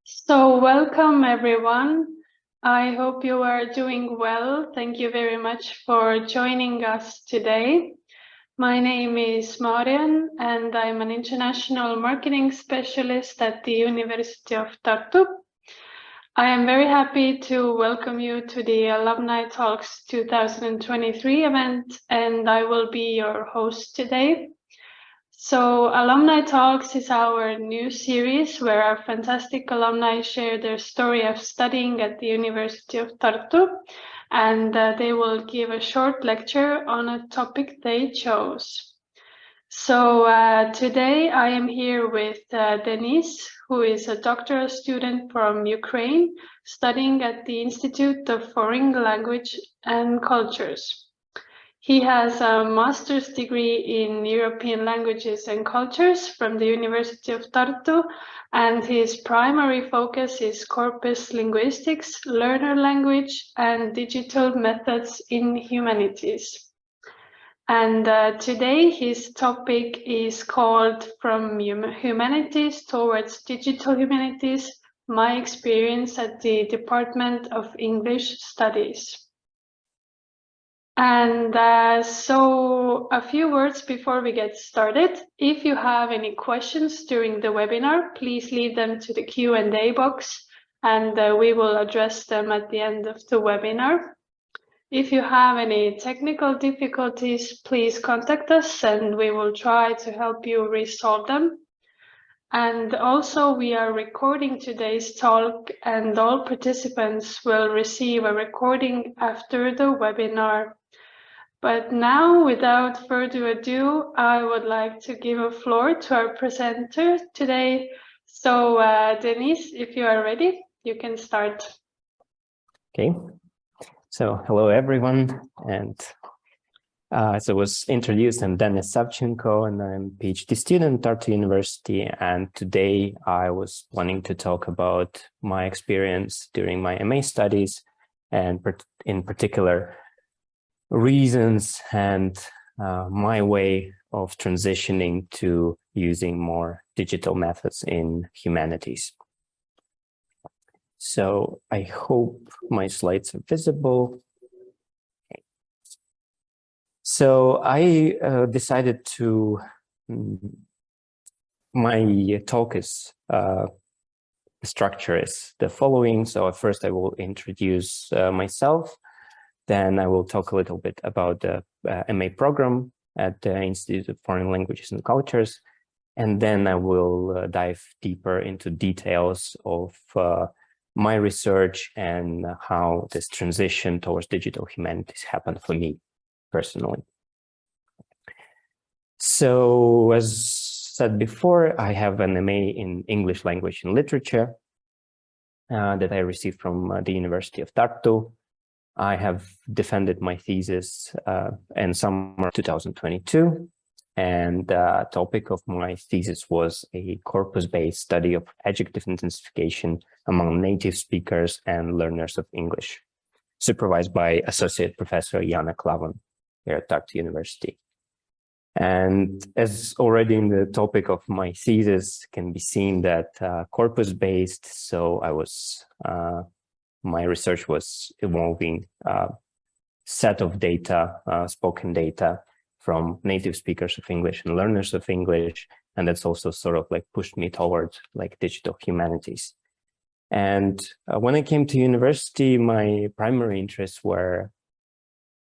So welcome everyone. I hope you are doing well. Thank you very much for joining us today. My name is Marian and I'm an international marketing specialist at the University of Tartu. I am very happy to welcome you to the Alumni Talks 2023 event, and I will be your host today. So Alumni Talks is our new series where our fantastic alumni share their story of studying at the University of Tartu, and they will give a short lecture on a topic they chose. So today I am here with Denise, who is a doctoral student from Ukraine, studying at the Institute of Foreign Language and Cultures. He has a master's degree in European languages and cultures from the University of Tartu, and his primary focus is corpus linguistics, learner language, and digital methods in humanities. And today his topic is called From Humanities Towards Digital Humanities, My Experience at the Department of English Studies. And so a few words before we get started. If you have any questions during the webinar, please leave them to the Q&A box and we will address them at the end of the webinar. If you have any technical difficulties, please contact us and we will try to help you resolve them. And also we are recording today's talk and all participants will receive a recording after the webinar. But now, without further ado, I would like to give a floor to our presenter today. So, Denise, if you are ready, you can start. Okay. So, hello, everyone. And as I was introduced, I'm Dennis Savchenko, and I'm a PhD student at Tartu University. And today I was planning to talk about my experience during my MA studies, and in particular, reasons and my way of transitioning to using more digital methods in humanities. So I hope my slides are visible. Okay. So I decided to, my talk is, structure is the following. So at first I will introduce myself. Then I will talk a little bit about the MA program at the Institute of Foreign Languages and Cultures. And then I will dive deeper into details of my research and how this transition towards digital humanities happened for me personally. So as said before, I have an MA in English language and literature that I received from the University of Tartu. I have defended my thesis in summer 2022, and the topic of my thesis was a corpus-based study of adjective intensification among native speakers and learners of English, supervised by Associate Professor Jana Klavan here at Tartu University. And as already in the topic of my thesis can be seen that corpus-based, so I was my research was involving a set of data, spoken data from native speakers of English and learners of English. And that's also sort of like pushed me towards like digital humanities. And when I came to university, my primary interests were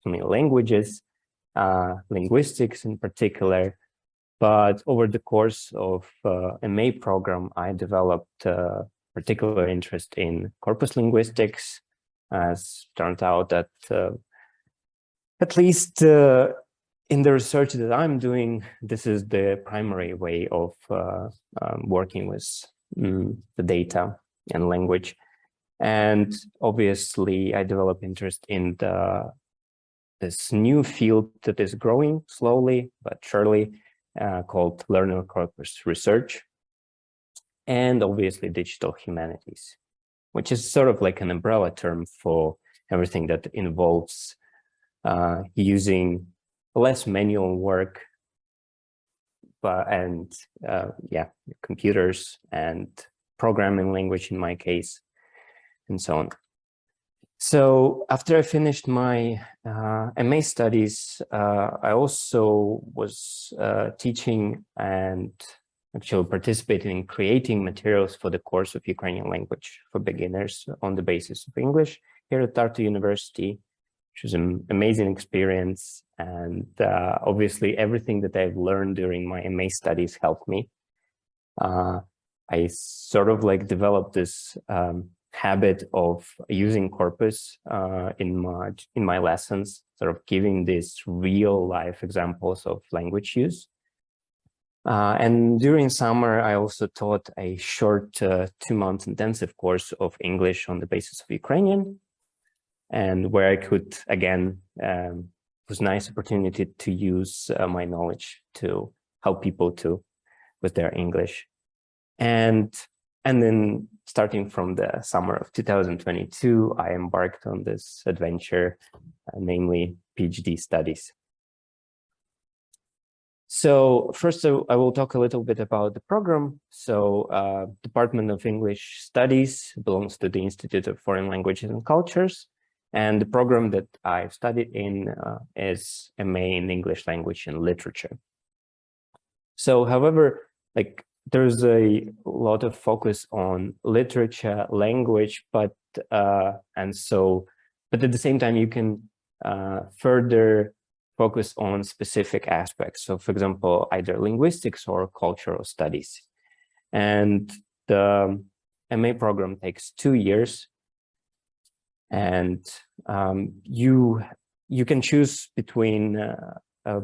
languages, linguistics in particular. But over the course of a MA program, I developed particular interest in corpus linguistics, as turned out that at least in the research that I'm doing, this is the primary way of working with the data and language. And obviously, I developed interest in this new field that is growing slowly but surely, called learner corpus research. And obviously digital humanities, which is sort of like an umbrella term for everything that involves using less manual work, computers and programming language in my case, and so on. So after I finished my MA studies, I also was teaching and actually participating in creating materials for the course of Ukrainian language for beginners on the basis of English here at Tartu University, which was an amazing experience. And obviously everything that I've learned during my MA studies helped me. I sort of like developed this habit of using corpus in my lessons, sort of giving these real life examples of language use. And during summer, I also taught a short 2-month intensive course of English on the basis of Ukrainian, and where I could, again, it was a nice opportunity to use my knowledge to help people with their English. And then starting from the summer of 2022, I embarked on this adventure, namely PhD studies. So first, I will talk a little bit about the program. So Department of English Studies belongs to the Institute of Foreign Languages and Cultures. And the program that I've studied in is MA in English Language and Literature. So however, like there's a lot of focus on literature, language, but at the same time, you can further focus on specific aspects. So for example, either linguistics or cultural studies. And the MA program takes 2 years. And you can choose between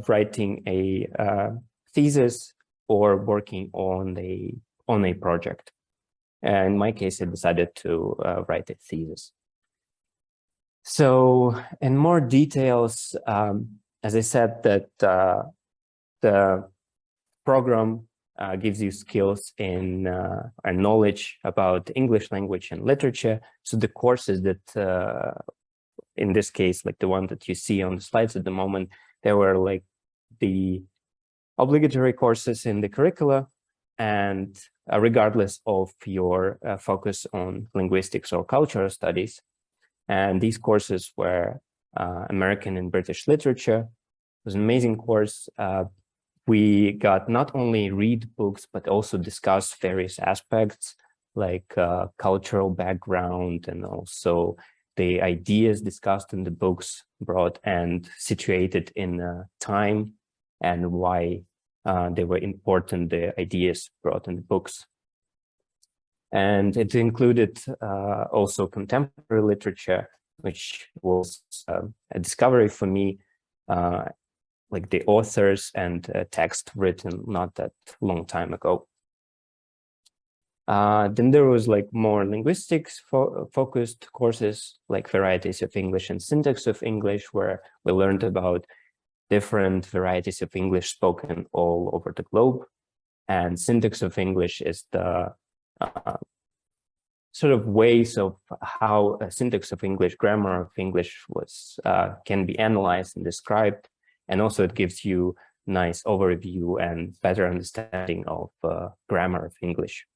writing a thesis or working on a project. In my case, I decided to write a thesis. So in more details, as I said, that the program gives you skills in and knowledge about English language and literature. So the courses that, in this case, like the one that you see on the slides at the moment, they were like the obligatory courses in the curricula, and regardless of your focus on linguistics or cultural studies. And these courses were American and British literature. It was an amazing course. We got not only read books, but also discuss various aspects like cultural background, and also the ideas discussed in the books brought and situated in time, and why they were important, the ideas brought in the books. And it included also contemporary literature, which was a discovery for me, like the authors and text written not that long time ago. Then there was like more linguistics focused courses, like varieties of English and syntax of English, where we learned about different varieties of English spoken all over the globe. And syntax of English is the sort of ways of how a syntax of English, grammar of English can be analyzed and described. And also it gives you nice overview and better understanding of grammar of English.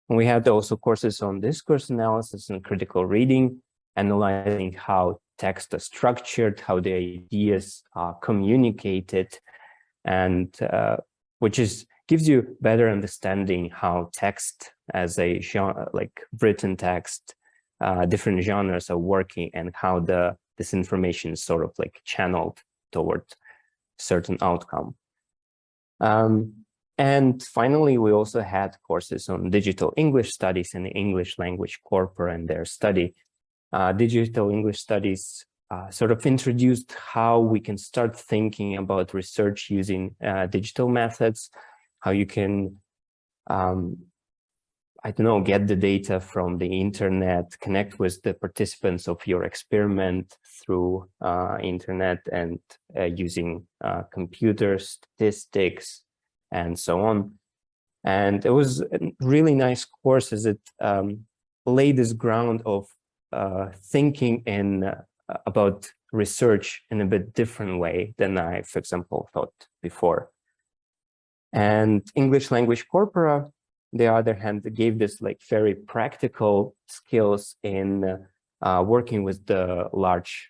And we had also courses on discourse analysis and critical reading, analyzing how texts are structured, how the ideas are communicated, and which gives you better understanding how text as a genre, like written text, different genres are working, and how this information is sort of like channeled toward certain outcome. And finally, we also had courses on digital English studies and the English language corpora and their study. Digital English studies sort of introduced how we can start thinking about research using digital methods, how you can, I don't know, get the data from the internet, connect with the participants of your experiment through internet and using computer statistics and so on. And it was a really nice course as it laid this ground of thinking about research in a bit different way than I, for example, thought before. And English language corpora the other hand, gave this like very practical skills in working with the large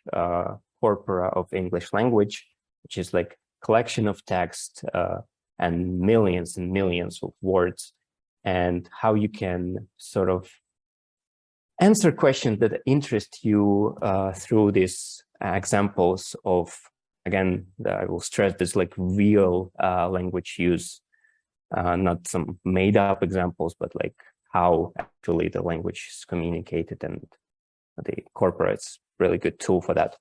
corpora of English language, which is like collection of text and millions of words, and how you can sort of answer questions that interest you through these examples of, again, I will stress this, like real language use, not some made up examples, but like how actually the language is communicated, and the corporate's really good tool for that.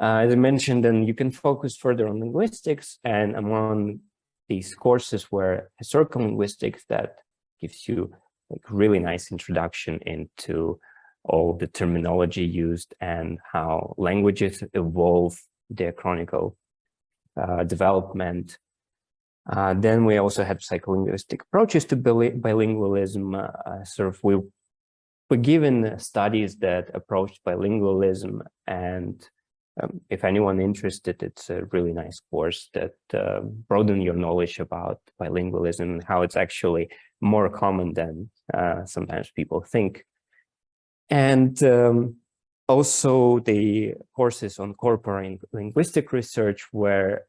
As I mentioned, then you can focus further on linguistics, and among these courses were historical linguistics that gives you like really nice introduction into all the terminology used and how languages evolve, their chronicle development. Then we also had psycholinguistic approaches to bilingualism. Sort of we were given studies that approached bilingualism, and if anyone interested, it's a really nice course that broaden your knowledge about bilingualism and how it's actually more common than sometimes people think. And also the courses on corpora linguistic research, where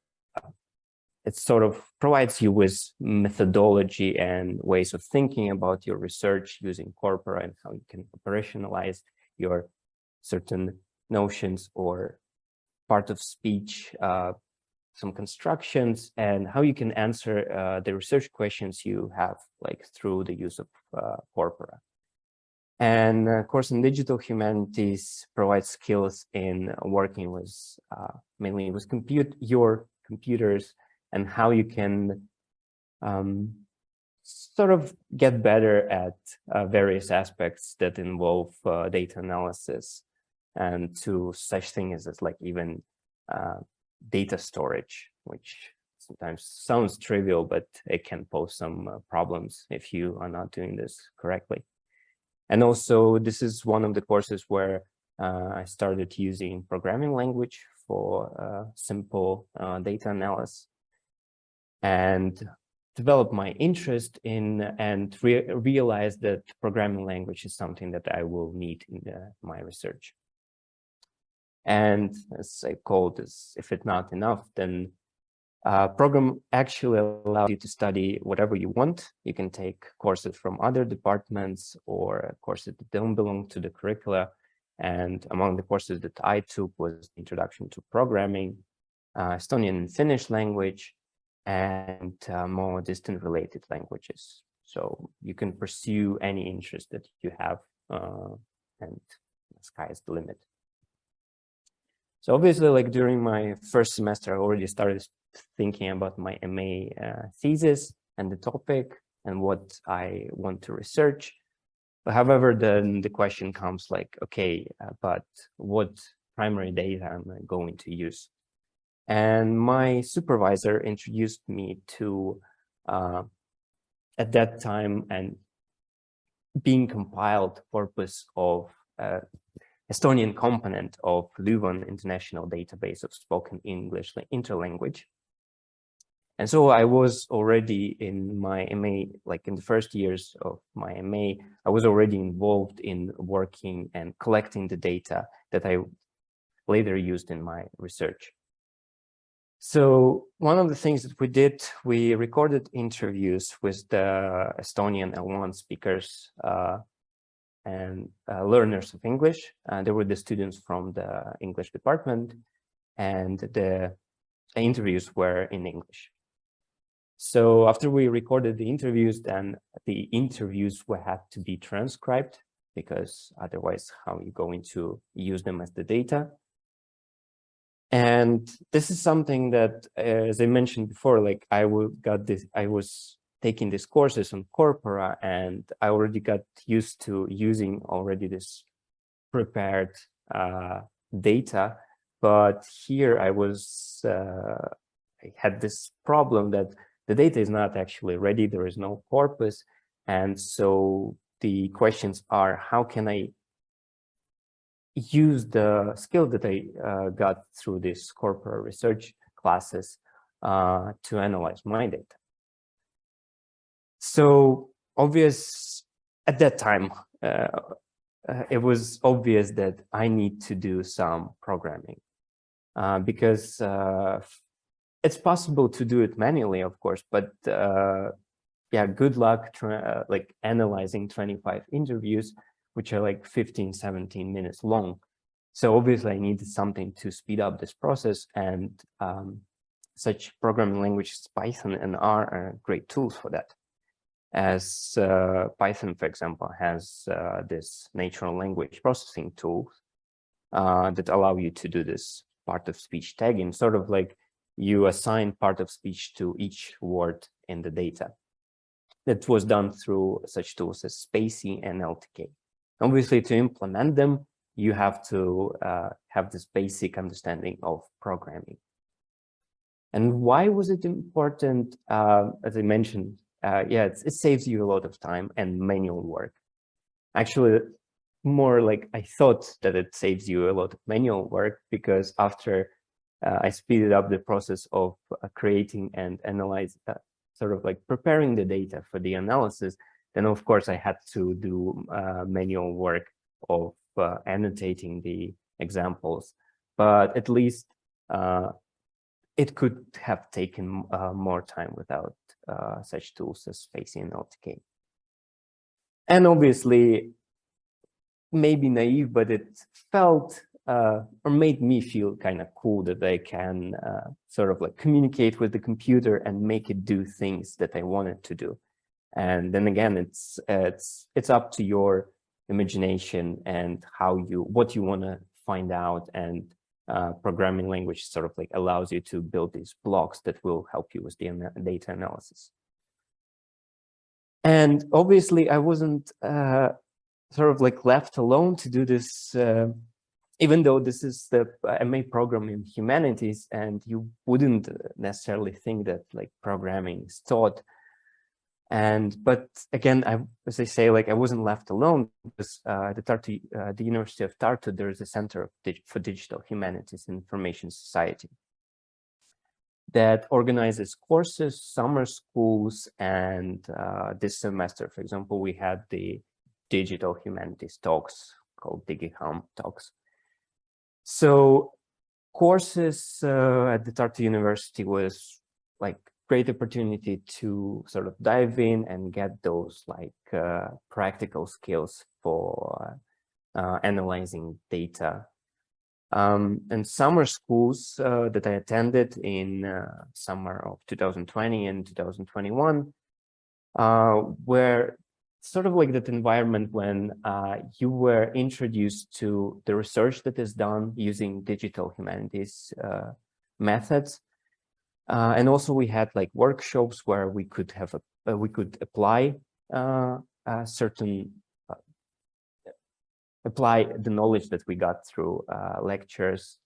it sort of provides you with methodology and ways of thinking about your research using corpora and how you can operationalize your certain notions or part of speech, some constructions, and how you can answer the research questions you have, like through the use of corpora. And of course, in digital humanities provides skills in working with mainly with your computers, and how you can sort of get better at various aspects that involve data analysis, and to such things as like even data storage, which sometimes sounds trivial, but it can pose some problems if you are not doing this correctly. And also, this is one of the courses where I started using programming language for simple data analysis, and developed my interest in and realized that programming language is something that I will need in my research. And as I called this, if it's not enough, then program actually allows you to study whatever you want. You can take courses from other departments or courses that don't belong to the curricula. And among the courses that I took was Introduction to Programming, Estonian and Finnish language, and more distant related languages. So you can pursue any interest that you have, and the sky is the limit. So obviously, like during my first semester, I already started thinking about my MA thesis and the topic and what I want to research. But however, then the question comes like, okay, but what primary data am I going to use? And my supervisor introduced me to, at that time, and being compiled corpus of Estonian component of Leuven International Database of Spoken English Interlanguage. And so I was already in my MA, like in the first years of my MA, I was already involved in working and collecting the data that I later used in my research. So one of the things that we did, we recorded interviews with the Estonian L1 speakers and learners of English. They were the students from the English department, and the interviews were in English. So after we recorded the interviews, then the interviews will have to be transcribed, because otherwise how are you going to use them as the data? And this is something that, as I mentioned before, like I was taking these courses on corpora, and I already got used to using already this prepared data. But here I had this problem that the data is not actually ready. There is no corpus. And so the questions are, how can I use the skill that I got through these corpora research classes to analyze my data? So at that time, it was obvious that I need to do some programming because it's possible to do it manually, of course, but yeah, good luck like analyzing 25 interviews, which are like 15, 17 minutes long. So obviously I needed something to speed up this process, and such programming languages Python and R are great tools for that. As Python, for example, has this natural language processing tools that allow you to do this part of speech tagging, sort of like you assign part of speech to each word in the data. That was done through such tools as Spacy and LTK. Obviously, to implement them, you have to have this basic understanding of programming. And why was it important? As I mentioned, yeah, it saves you a lot of time and manual work. Actually, more like I thought that it saves you a lot of manual work, because after I speeded up the process of creating and analyze, sort of like preparing the data for the analysis, then of course I had to do manual work of annotating the examples. But at least it could have taken more time without such tools as Spacy and LTK. And obviously, maybe naive, but it felt or made me feel kind of cool that I can sort of like communicate with the computer and make it do things that I wanted to do. And then again, it's up to your imagination and what you want to find out. And programming language sort of like allows you to build these blocks that will help you with the data analysis. And obviously, I wasn't sort of like left alone to do this, even though this is the MA program in humanities, and you wouldn't necessarily think that like programming is taught. But again, as I say, like I wasn't left alone, because the University of Tartu, there is a Center for Digital Humanities and Information Society that organizes courses, summer schools, and this semester, for example, we had the Digital Humanities talks called DigiHum talks. So courses at the Tartu University was like great opportunity to sort of dive in and get those like practical skills for analyzing data. And summer schools that I attended in summer of 2020 and 2021 were sort of like that environment when you were introduced to the research that is done using digital humanities methods. And also we had like workshops where we could have we could apply apply the knowledge that we got through lectures,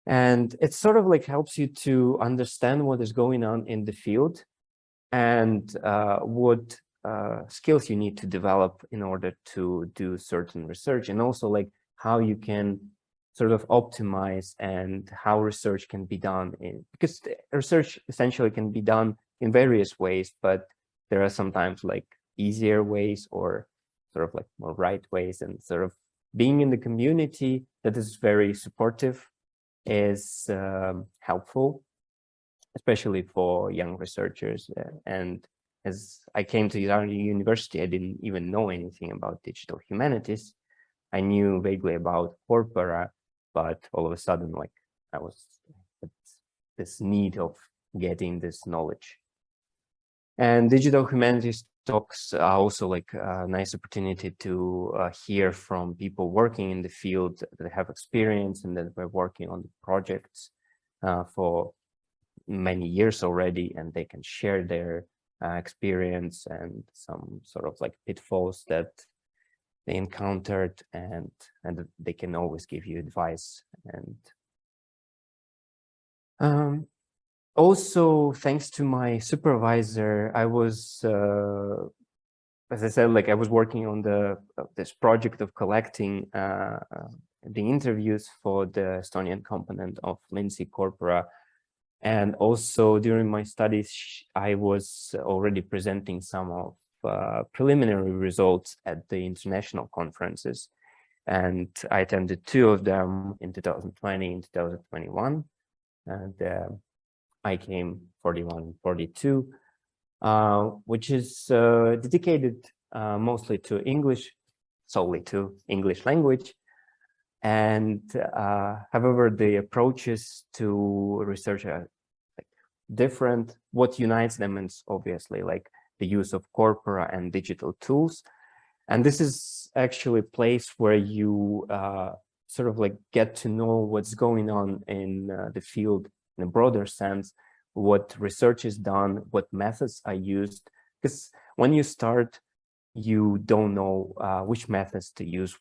and it sort of like helps you to understand what is going on in the field and what skills you need to develop in order to do certain research, and also like how you can sort of optimize and how research can be done because research essentially can be done in various ways, but there are sometimes like easier ways or sort of like more right ways, and sort of being in the community that is very supportive is helpful, especially for young researchers. And as I came to university, I didn't even know anything about digital humanities. I knew vaguely about corpora, but all of a sudden, like I was at this need of getting this knowledge. And digital humanities talks are also like a nice opportunity to hear from people working in the field that have experience and that were working on the projects for many years already, and they can share their experience and some sort of like pitfalls that they encountered, and they can always give you advice. And also, thanks to my supervisor, I was, as I said, like I was working on this project of collecting the interviews for the Estonian component of Lindsay Corpora, And also during my studies, I was already presenting some of preliminary results at the international conferences. And I attended 2 of them in 2020 and 2021. And I came 41 and 42, which is dedicated mostly to English, solely to English language. And however, the approaches to research are like different. What unites them is obviously like the use of corpora and digital tools. And this is actually a place where you sort of like get to know what's going on in the field in a broader sense, what research is done, what methods are used. Because when you start, you don't know which methods to use,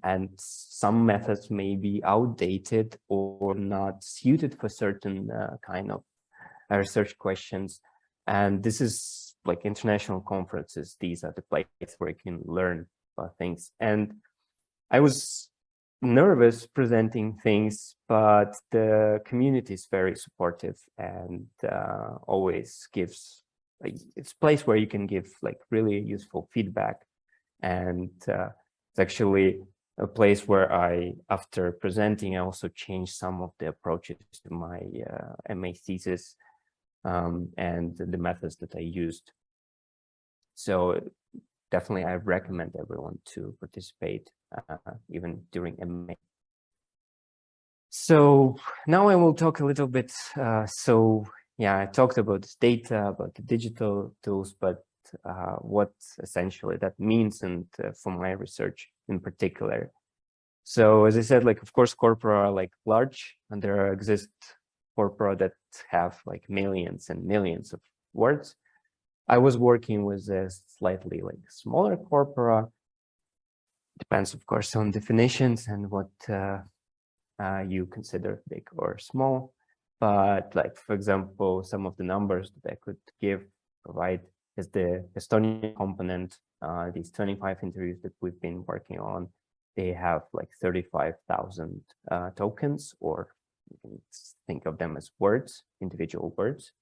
and some methods may be outdated or not suited for certain kind of research questions. And this is like international conferences. These are the places where you can learn about things. And I was nervous presenting things, but the community is very supportive and always gives, like, it's a place where you can give like really useful feedback. And it's actually a place where after presenting, I also changed some of the approaches to my MA thesis and the methods that I used. So definitely I recommend everyone to participate even during MA. So now I will talk a little bit. Yeah, I talked about this data, about the digital tools, but what essentially that means, and for my research in particular. So as I said, like, of course, corpora are like large, and there exist corpora that have like millions and millions of words. I was working with a slightly like smaller corpora. Depends, of course, on definitions and what you consider big or small. But like, for example, some of the numbers that I could provide is the Estonian component. These 25 interviews that we've been working on, they have like 35,000 tokens, or you can think of them as words, individual words.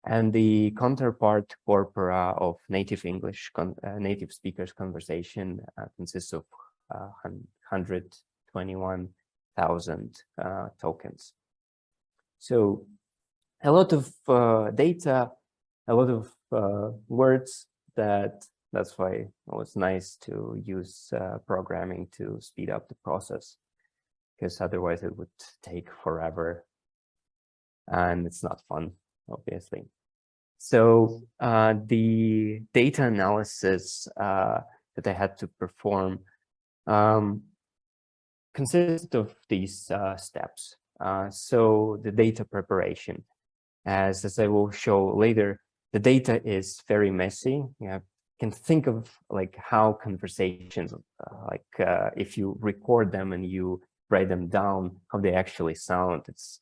And the counterpart corpora of native English, native speakers conversation consists of 121,000 tokens. So a lot of data, a lot of words. That's why it was nice to use programming to speed up the process, because otherwise it would take forever and it's not fun, obviously. So the data analysis that I had to perform consists of these steps. So the data preparation, as I will show later, the data is very messy. You can think of like how conversations, if you record them and you write them down, how they actually sound. It's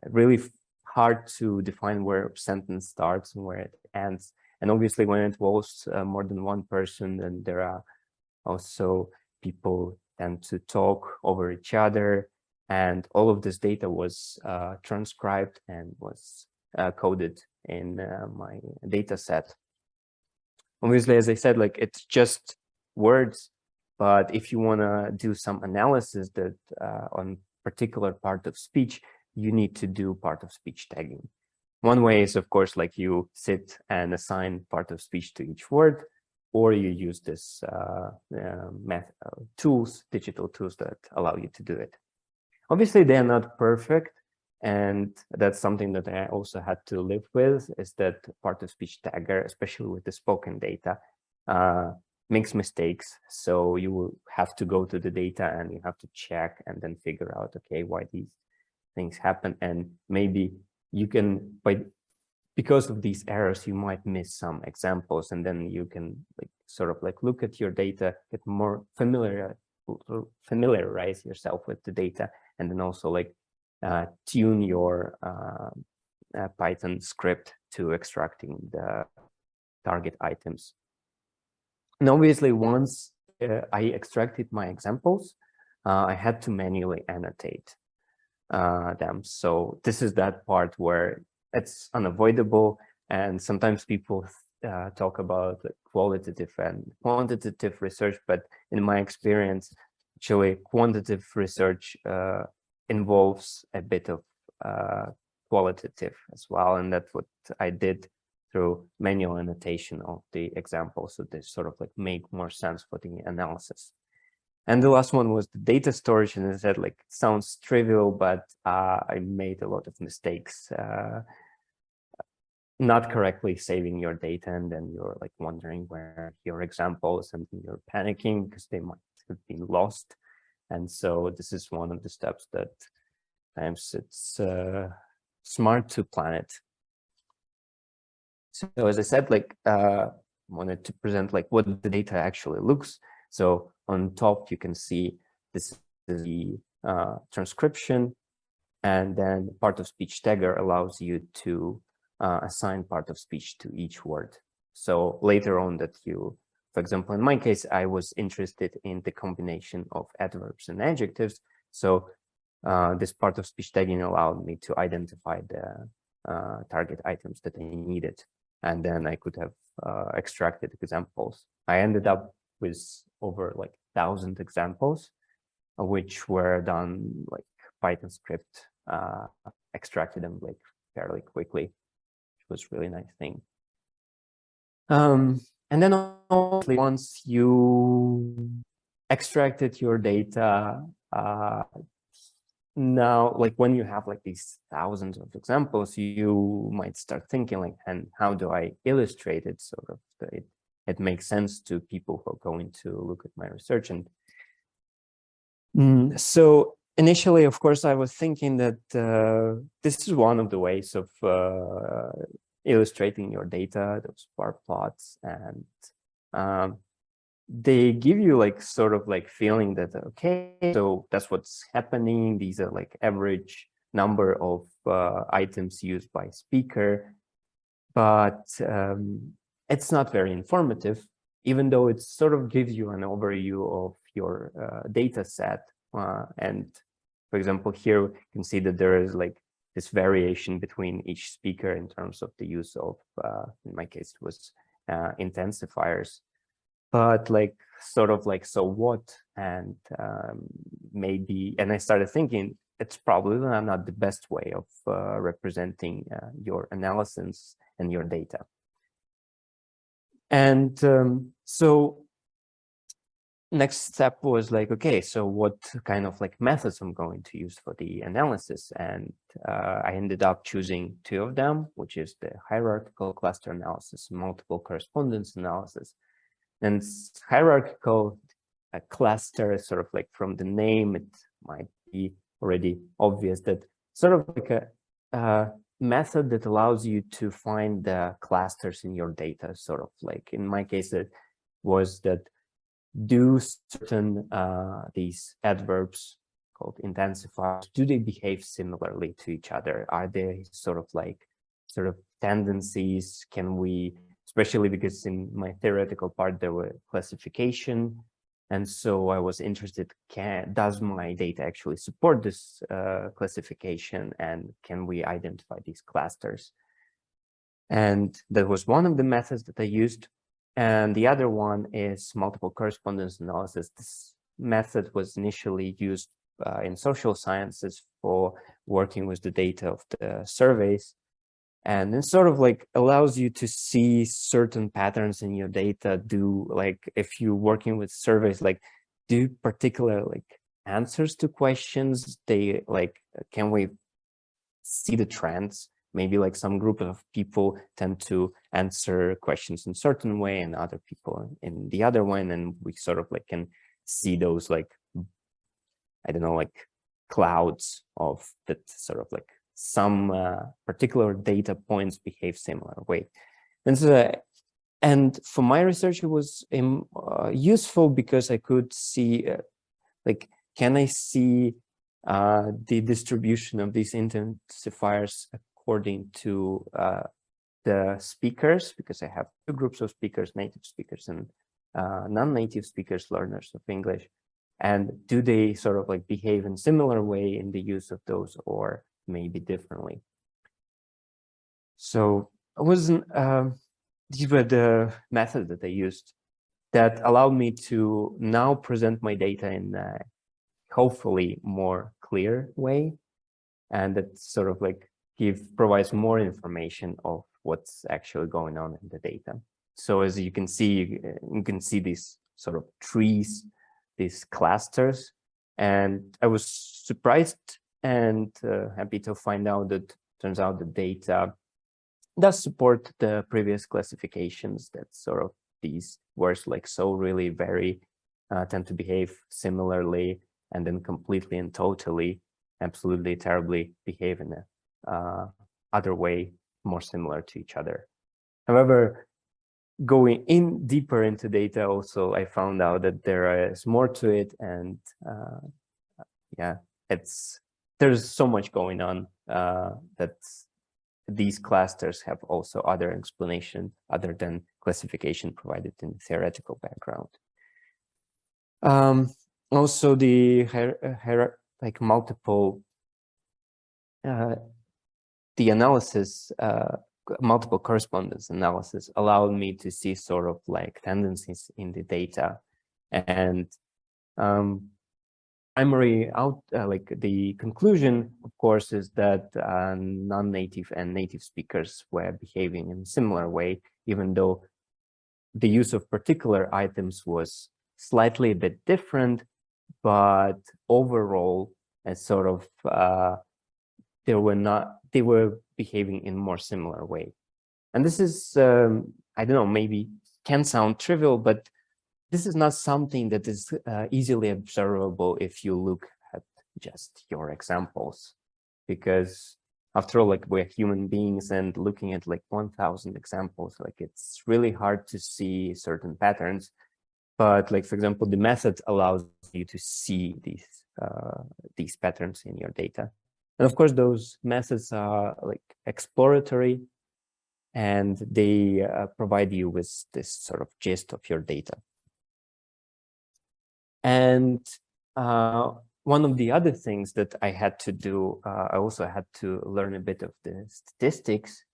really hard to define where a sentence starts and where it ends. And obviously when it involves more than one person, then there are also people tend to talk over each other. And all of this data was transcribed and was coded in my data set. Obviously, as I said, like, it's just words, but if you want to do some analysis that on particular part of speech, you need to do part of speech tagging. One way is, of course, like you sit and assign part of speech to each word, or you use this digital tools that allow you to do it. Obviously, they're not perfect, and that's something that I also had to live with, is that part of speech tagger, especially with the spoken data, makes mistakes. So you will have to go to the data and you have to check and then figure out, okay, why these things happen. And maybe you can, because of these errors, you might miss some examples, and then you can sort of look at your data, get more familiarize yourself with the data, and then also tune your Python script to extracting the target items. And obviously, once I extracted my examples, I had to manually annotate. them. So this is that part where it's unavoidable, and sometimes people talk about qualitative and quantitative research, but in my experience, actually quantitative research involves a bit of qualitative as well, and that's what I did through manual annotation of the examples, so they sort of like make more sense for the analysis. And the last one was the data storage, and I said like it sounds trivial, but I made a lot of mistakes, not correctly saving your data, and then you're like wondering where your examples, and you're panicking because they might have been lost. And so this is one of the steps that times it's smart to plan it. So as I said, like wanted to present like what the data actually looks. So on top, you can see this is the transcription, and then part of speech tagger allows you to assign part of speech to each word. So later on that you, for example, in my case, I was interested in the combination of adverbs and adjectives. So this part of speech tagging allowed me to identify the target items that I needed. And then I could have extracted examples. I ended up with over like 1,000 examples, which were done like Python script, extracted them like fairly quickly, which was really nice thing. And then once you extracted your data, now, like when you have like these thousands of examples, you might start thinking like, and how do I illustrate it? Sort of, it makes sense to people who are going to look at my research. And so initially, of course, I was thinking that this is one of the ways of illustrating your data, those bar plots, and they give you like sort of like feeling that, okay, so that's what's happening. These are like average number of items used by speaker, but it's not very informative, even though it sort of gives you an overview of your data set. And for example, here you can see that there is like this variation between each speaker in terms of the use of, in my case, it was intensifiers. But like sort of like, so what? And maybe, and I started thinking it's probably not the best way of representing your analysis and your data. And so next step was like, okay, so what kind of like methods I'm going to use for the analysis? And I ended up choosing 2 of them, which is the hierarchical cluster analysis and multiple correspondence analysis. And hierarchical cluster, sort of like from the name, it might be already obvious that sort of like a method that allows you to find the clusters in your data. Sort of like in my case, it was that do certain these adverbs called intensifiers, do they behave similarly to each other? Are they sort of tendencies? Can we, especially because in my theoretical part, there were classification. And so I was interested, does my data actually support this classification, and can we identify these clusters? And that was one of the methods that I used. And the other one is multiple correspondence analysis. This method was initially used in social sciences for working with the data of the surveys. And it sort of like allows you to see certain patterns in your data. Do like, if you're working with surveys, like do particular like answers to questions, they like, can we see the trends? Maybe like some group of people tend to answer questions in a certain way and other people in the other one. And we sort of like can see those like, I don't know, like clouds of that sort of like some particular data points behave similar way. And so, and for my research, it was useful because I could see like, can I see the distribution of these intensifiers according to the speakers, because I have 2 groups of speakers, native speakers and non-native speakers, learners of English. and do they sort of like behave in similar way in the use of those, or maybe differently? So these were the methods that I used that allowed me to now present my data in a hopefully more clear way, and that sort of like provides more information of what's actually going on in the data. So as you can see these sort of trees, these clusters, and I was surprised and happy to find out that turns out the data does support the previous classifications, that sort of these words like so, really, very tend to behave similarly, and then completely and totally, absolutely, terribly behave in a other way, more similar to each other. However, going in deeper into data, also I found out that there is more to it, and yeah, there's so much going on that these clusters have also other explanation other than classification provided in the theoretical background. Also, the like multiple the analysis, multiple correspondence analysis allowed me to see sort of like tendencies in the data, and primary like the conclusion, of course, is that non-native and native speakers were behaving in a similar way, even though the use of particular items was slightly a bit different, but overall, as sort of they were behaving in more similar way. And this is I don't know, maybe can sound trivial, but this is not something that is easily observable if you look at just your examples, because after all, like, we're human beings, and looking at like 1,000 examples, like, it's really hard to see certain patterns. But like, for example, the method allows you to see these patterns in your data. And of course, those methods are like exploratory, and they provide you with this sort of gist of your data. And one of the other things that I had to do, I also had to learn a bit of the statistics,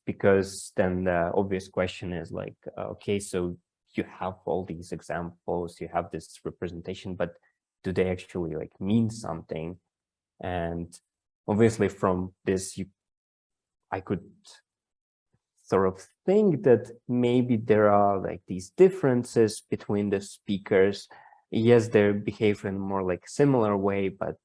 because then the obvious question is like, okay, so you have all these examples, you have this representation, but do they actually like mean something? And obviously from this, I could sort of think that maybe there are like these differences between the speakers. Yes, they behave in a more like similar way, but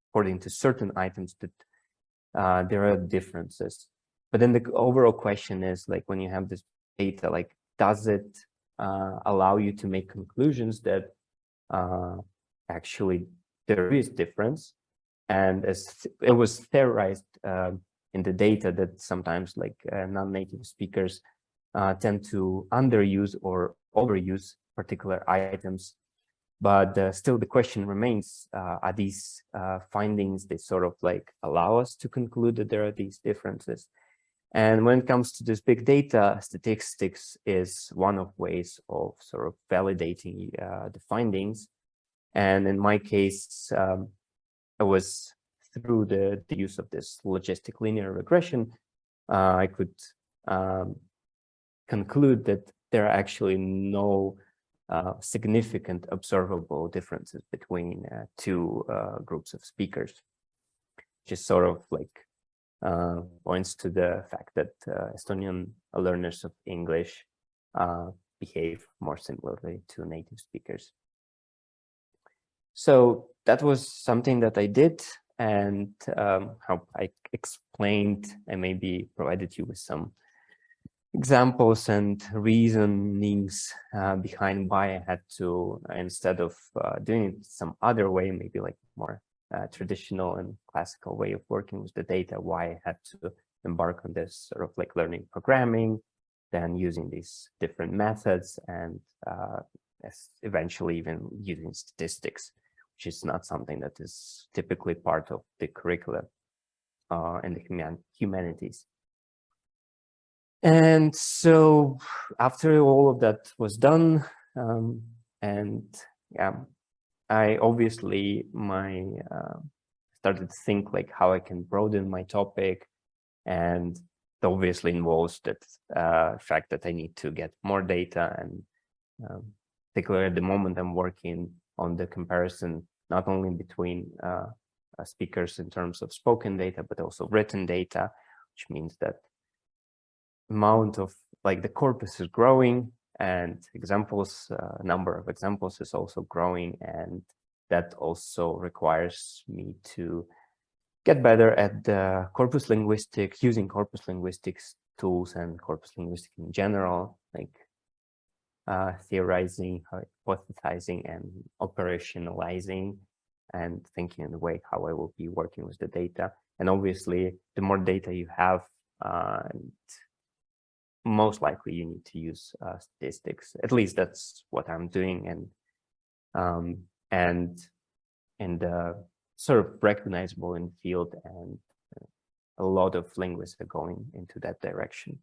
according to certain items, that there are differences. But then the overall question is like, when you have this data, like, does it allow you to make conclusions that actually there is difference? And as it was theorized in the data, that sometimes like non-native speakers tend to underuse or overuse particular items. But still the question remains, are these findings, they sort of like allow us to conclude that there are these differences? And when it comes to this big data, statistics is one of ways of sort of validating the findings. And in my case, it was through the use of this logistic linear regression, I could conclude that there are actually no significant observable differences between two groups of speakers, which is sort of like points to the fact that Estonian learners of English behave more similarly to native speakers. So that was something that I did, and how I explained and maybe provided you with some examples and reasonings behind why I had to, instead of doing it some other way, maybe like more traditional and classical way of working with the data, why I had to embark on this sort of like learning programming, then using these different methods, and eventually even using statistics, which is not something that is typically part of the curricula in the humanities. And so after all of that was done, And yeah, I obviously started to think like how I can broaden my topic, and it obviously involves that fact that I need to get more data, and particularly at the moment I'm working on the comparison not only between speakers in terms of spoken data, but also written data, which means that amount of like the corpus is growing, and examples, number of examples is also growing, and that also requires me to get better at the corpus linguistics, using corpus linguistics tools and corpus linguistics in general, like theorizing, hypothesizing, and operationalizing, and thinking in the way how I will be working with the data. And obviously, the more data you have, most likely you need to use statistics. At least that's what I'm doing, and sort of recognizable in the field, and a lot of linguists are going into that direction.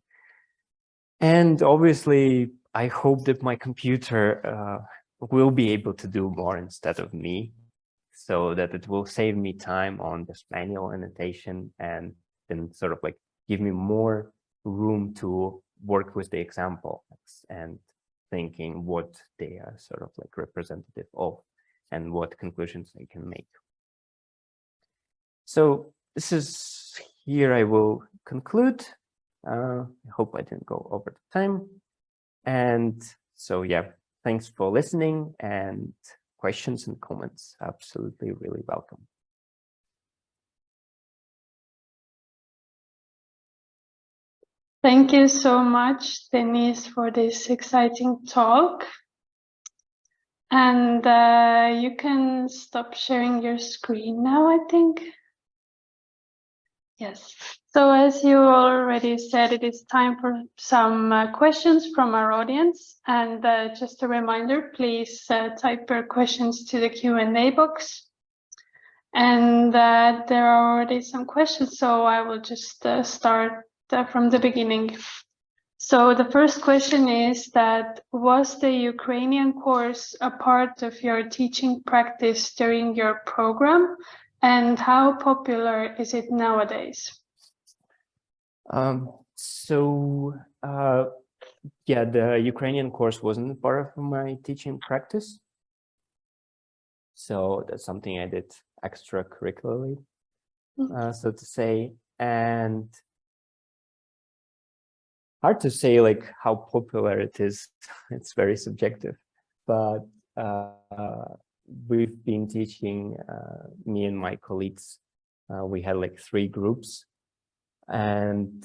And obviously, I hope that my computer will be able to do more instead of me, so that it will save me time on this manual annotation, and then sort of like give me more room to work with the example and thinking what they are sort of like representative of and what conclusions I can make. So this is here I will conclude. I hope I didn't go over the time. And so, yeah, thanks for listening, and questions and comments, absolutely really welcome. Thank you so much, Denise, for this exciting talk. And you can stop sharing your screen now, I think. Yes. So as you already said, it is time for some questions from our audience. And just a reminder, please type your questions to the Q&A box. And there are already some questions, so I will just start from the beginning. So the first question is that, was the Ukrainian course a part of your teaching practice during your program? And how popular is it nowadays? Yeah, the Ukrainian course wasn't part of my teaching practice. So that's something I did extracurricularly, so to say. And hard to say like how popular it is. It's very subjective, but we've been teaching, me and my colleagues, we had like 3 groups, and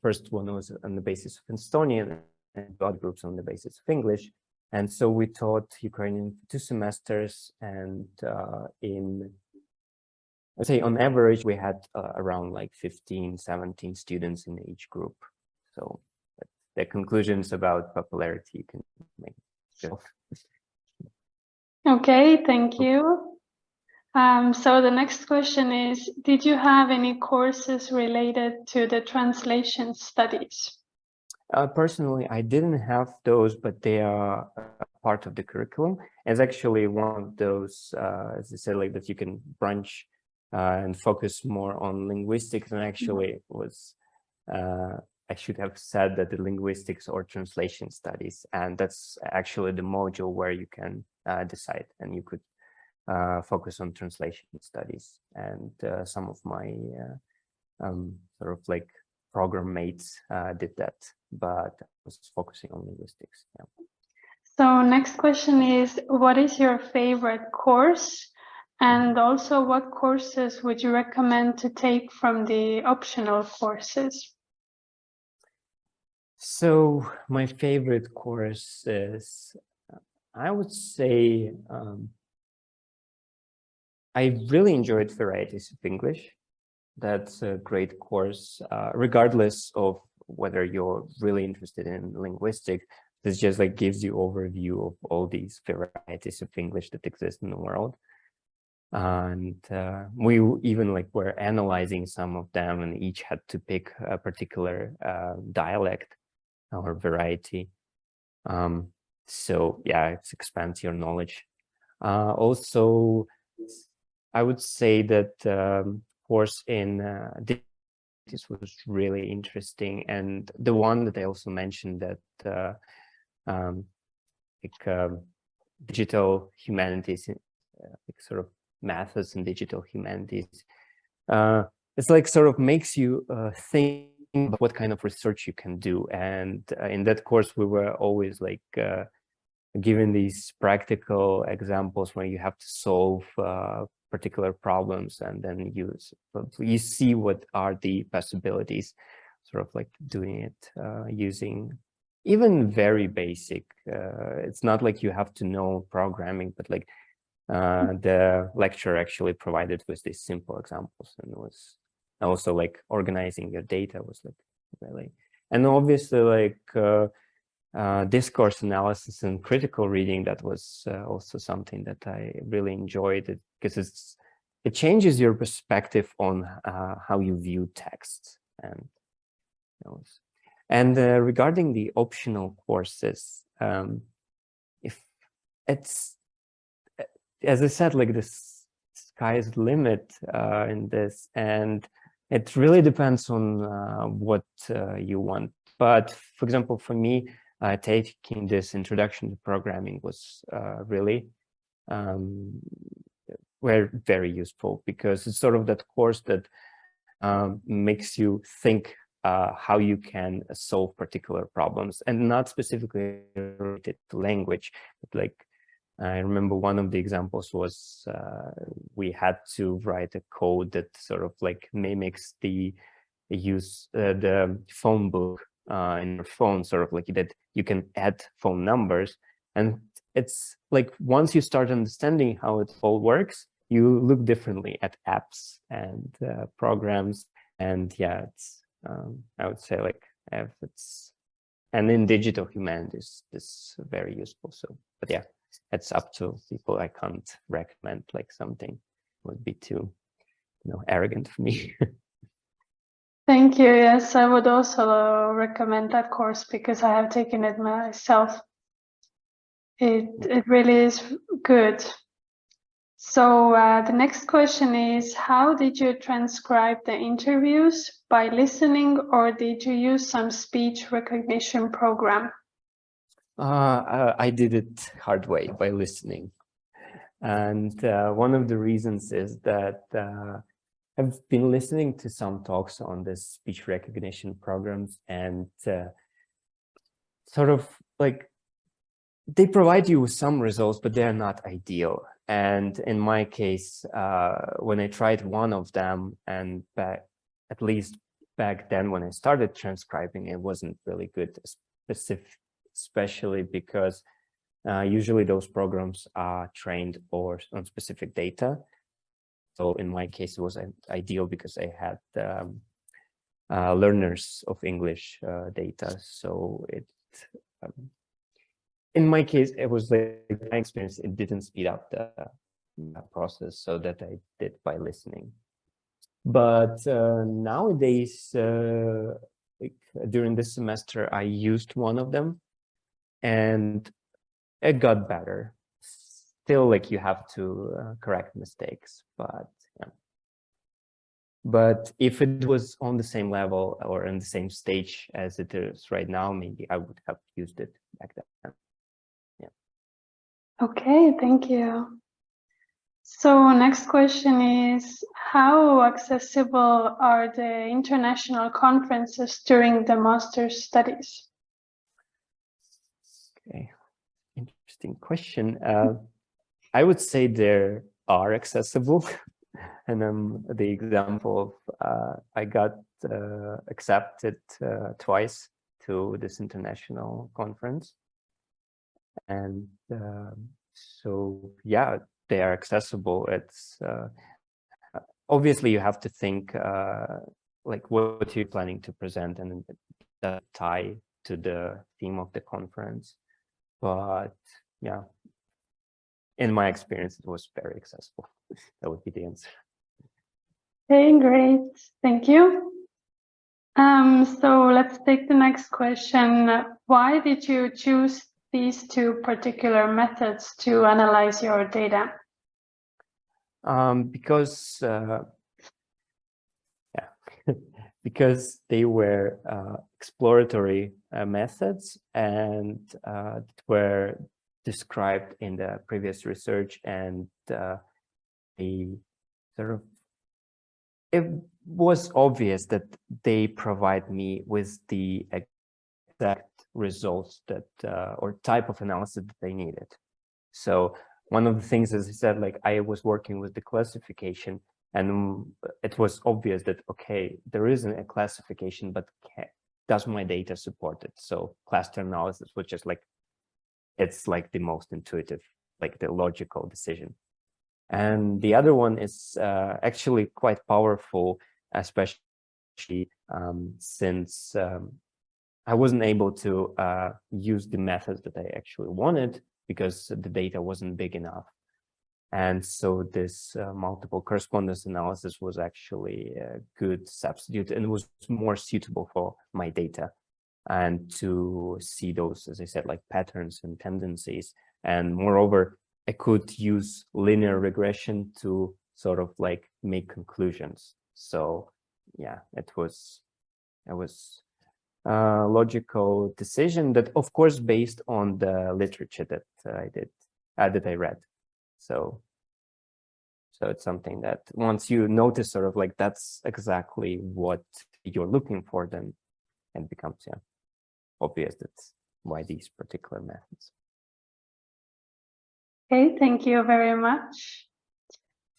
first one was on the basis of Estonian, and the other groups on the basis of English. And so we taught Ukrainian for 2 semesters, and I'd say on average, we had around like 15, 17 students in each group. So the conclusions about popularity you can make yourself. Okay, thank you. So the next question is, did you have any courses related to the translation studies? Personally, I didn't have those, but they are part of the curriculum. It's actually one of those, as I said, like that you can branch and focus more on linguistics. And actually was, I should have said that the linguistics or translation studies, and that's actually the module where you can decide, and you could focus on translation studies. And some of my sort of like program mates did that, but I was focusing on linguistics. Yeah. So next question is, what is your favorite course? And also, what courses would you recommend to take from the optional courses? So my favorite course is, I would say, I really enjoyed Varieties of English. That's a great course, regardless of whether you're really interested in linguistics. This just like gives you overview of all these varieties of English that exist in the world. And we even like were analyzing some of them, and each had to pick a particular dialect or variety. So yeah, it expands your knowledge. Also, I would say that course in this was really interesting, and the one that I also mentioned that digital humanities, like sort of methods in digital humanities. It's like sort of makes you think about what kind of research you can do. And in that course, we were always like given these practical examples where you have to solve particular problems, and then you see what are the possibilities, sort of like doing it using even very basic. It's not like you have to know programming, but like the lecturer actually provided with these simple examples, and it was also like organizing your data was like really, and obviously like discourse analysis and critical reading, that was also something that I really enjoyed, it because it changes your perspective on how you view text. And regarding the optional courses, if it's, as I said, like the sky's the limit in this, and it really depends on what you want. But for example, for me, taking this introduction to programming was really very useful, because it's sort of that course that makes you think how you can solve particular problems, and not specifically related to language, but like I remember one of the examples was we had to write a code that sort of like mimics the phone book in your phone, sort of like that you can add phone numbers. And it's like once you start understanding how it all works, you look differently at apps and programs. And yeah, it's I would say like it's, and in digital humanities, this is very useful. So, but yeah, it's up to people. I can't recommend like something, would be too, arrogant for me. Thank you. Yes, I would also recommend that course because I have taken it myself. It really is good. So the next question is, how did you transcribe the interviews? By listening, or did you use some speech recognition program? I did it hard way, by listening. And one of the reasons is that I've been listening to some talks on this speech recognition programs, and sort of like they provide you with some results, but they're not ideal. And in my case, when I tried one of them, and at least back then when I started transcribing, it wasn't really good, especially because usually those programs are trained on specific data. So in my case, it was ideal because I had learners of English data. So in my case, it was like my experience, it didn't speed up the process, so that I did by listening. But nowadays, like during this semester, I used one of them, and it got better. Still, like you have to correct mistakes, but yeah. But if it was on the same level or in the same stage as it is right now, maybe I would have used it back then. Yeah. Okay, thank you. So next question is, how accessible are the international conferences during the master's studies? Okay, interesting question. I would say they are accessible. And the example of I got accepted twice to this international conference. And so, yeah, they are accessible. It's obviously you have to think like what you're planning to present, and that tie to the theme of the conference. But yeah, in my experience, it was very accessible. That would be the answer. Okay, great. Thank you. So let's take the next question. Why did you choose these two particular methods to analyze your data? Because because they were exploratory methods and were described in the previous research, and they sort of, it was obvious that they provide me with the exact results that or type of analysis that they needed. So one of the things, as I said, like I was working with the classification, and it was obvious that, okay, there isn't a classification, but does my data support it? So cluster analysis, which is like, it's like the most intuitive, like the logical decision. And the other one is actually quite powerful, especially since I wasn't able to use the methods that I actually wanted because the data wasn't big enough. And so this multiple correspondence analysis was actually a good substitute and was more suitable for my data, and to see those, as I said, like patterns and tendencies. And moreover, I could use linear regression to sort of like make conclusions. So yeah, it was a logical decision that, of course, based on the literature that I read. So it's something that once you notice sort of like that's exactly what you're looking for, then it becomes obvious that's why these particular methods. Okay, thank you very much.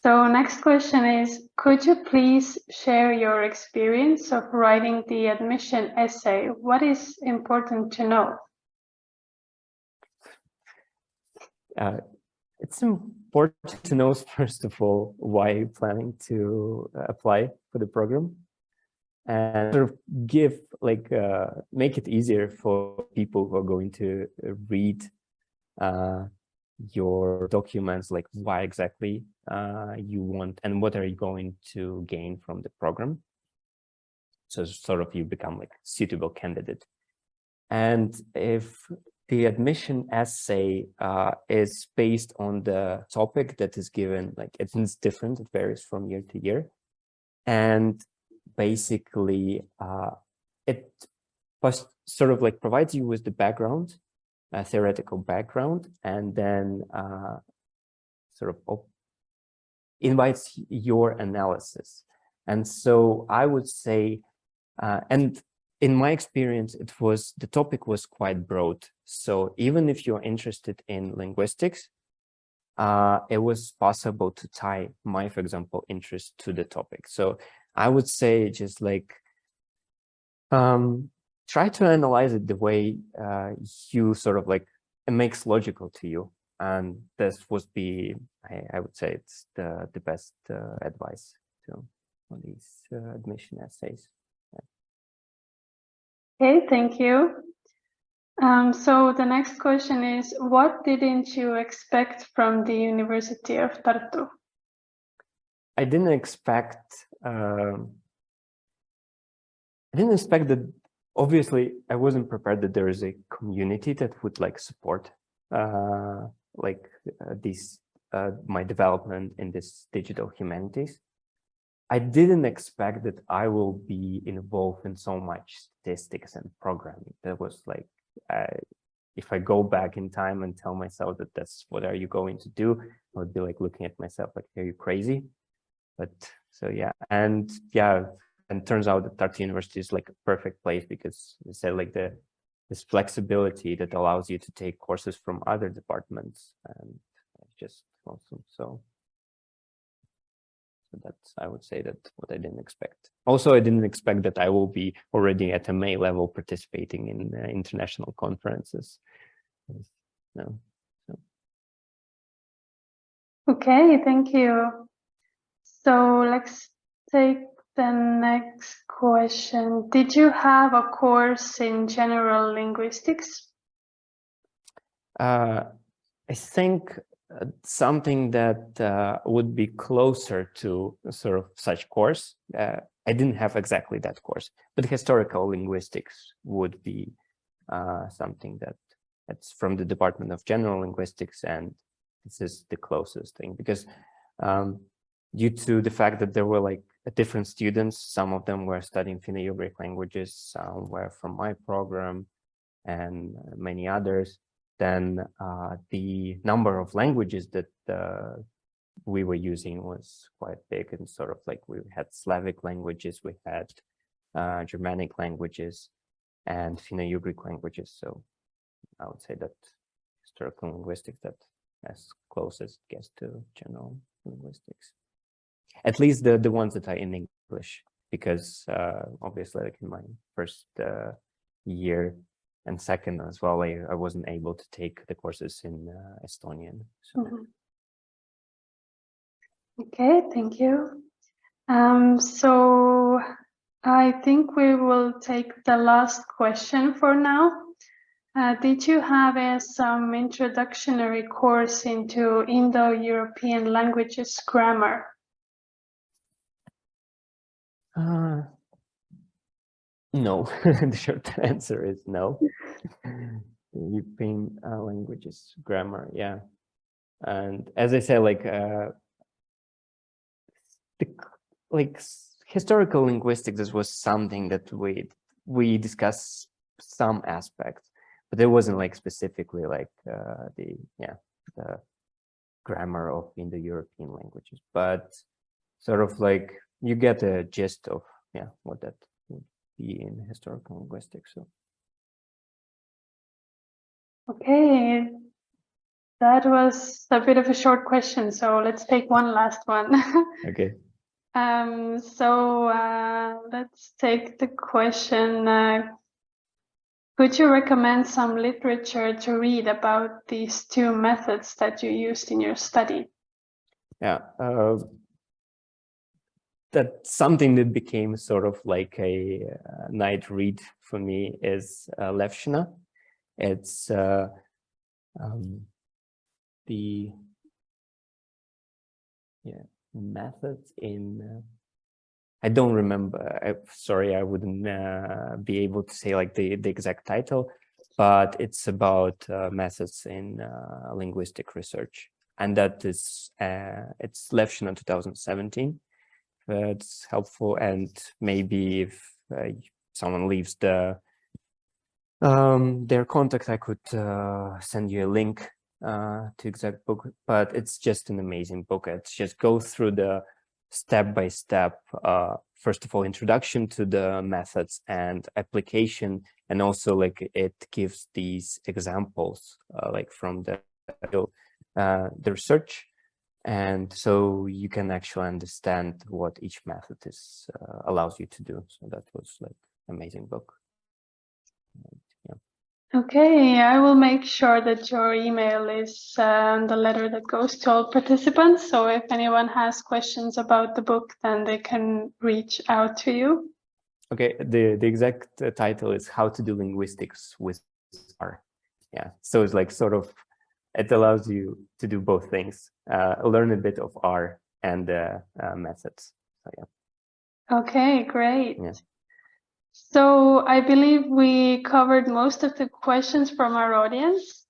So next question is, could you please share your experience of writing the admission essay? What is important to know? It's important to know, first of all, why you're planning to apply for the program, and sort of give like make it easier for people who are going to read your documents, like why exactly you want and what are you going to gain from the program. So sort of you become like suitable candidate. And if the admission essay is based on the topic that is given, like it's different, it varies from year to year. And basically it sort of like provides you with the background, a theoretical background, and then sort of invites your analysis. And so I would say, and in my experience, the topic was quite broad. So even if you're interested in linguistics, it was possible to tie my, for example, interest to the topic. So I would say just like, try to analyze it the way you sort of like, it makes logical to you. And this would be, I would say it's the best advice on these admission essays. Okay, thank you. So the next question is, what didn't you expect from the University of Tartu? I didn't expect that, obviously I wasn't prepared that there is a community that would like support my development in this digital humanities. I didn't expect that I will be involved in so much statistics and programming. That was like, if I go back in time and tell myself that that's what are you going to do, I would be like looking at myself like, are you crazy? But so yeah, and yeah, and turns out that Tartu University is like a perfect place because they said like this flexibility that allows you to take courses from other departments, and it's just awesome. So that's, I would say, that what I didn't expect. Also, I didn't expect that I will be already at MA level participating in international conferences. No. So. Okay, thank you. So let's take the next question. Did you have a course in general linguistics? I think something that would be closer to sort of such course. I didn't have exactly that course, but historical linguistics would be something that It's from the Department of General Linguistics, and this is the closest thing because due to the fact that there were like different students, some of them were studying Finno-Ugric languages, some were from my program, and many others. Then the number of languages that we were using was quite big, and sort of like we had Slavic languages, we had Germanic languages, and Finno-Ugric languages. So I would say that historical linguistics that as closest gets to general linguistics. At least the ones that are in English, because obviously like in my first year and second as well, I wasn't able to take the courses in Estonian. So. Okay, thank you. So I think we will take the last question for now. Did you have some introductory course into Indo-European languages grammar? No, the short answer is no. European languages grammar, yeah. And as I said, like historical linguistics, this was something that we discussed some aspects, but it wasn't like specifically like the grammar of Indo-European languages, but sort of like you get a gist of what that would be in historical linguistics. So okay, that was a bit of a short question, so let's take one last one. okay. So let's take the question. Could you recommend some literature to read about these two methods that you used in your study? Yeah, that's something that became sort of like a night read for me is Levshina. It's the methods in I don't remember. Sorry, I wouldn't be able to say like the exact title, but it's about methods in linguistic research, and that is it's Levshina 2017. It's helpful, and maybe if someone leaves their contact, I could send you a link to exact book. But it's just an amazing book. It's just go through the step-by-step, first of all, introduction to the methods and application, and also like it gives these examples like from the research, and so you can actually understand what each method is allows you to do. So that was like amazing book. Okay, I will make sure that your email is the letter that goes to all participants. So if anyone has questions about the book, then they can reach out to you. Okay, the exact title is How to Do Linguistics with R. Yeah, so it's like sort of, it allows you to do both things, learn a bit of R and methods. So, yeah. Okay, great. Yeah. So I believe we covered most of the questions from our audience.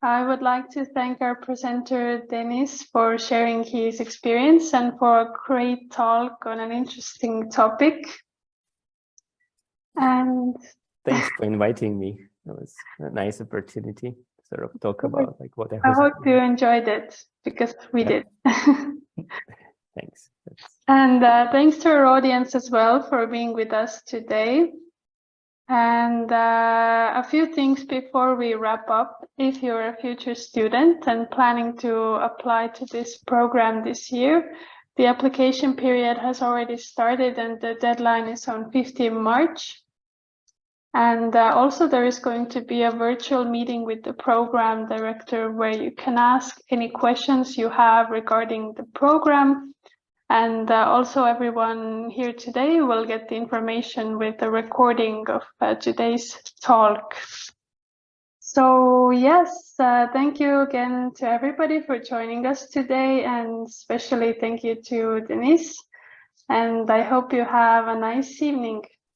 I would like to thank our presenter, Denis, for sharing his experience and for a great talk on an interesting topic. And thanks for inviting me. It was a nice opportunity to sort of talk about like what I hope you enjoyed it, because we did. Thanks. And thanks to our audience as well for being with us today. And a few things before we wrap up. If you're a future student and planning to apply to this program this year, the application period has already started and the deadline is on 15 March. And also there is going to be a virtual meeting with the program director where you can ask any questions you have regarding the program. And also everyone here today will get the information with the recording of today's talk. So yes, thank you again to everybody for joining us today, and especially thank you to Denis. And I hope you have a nice evening.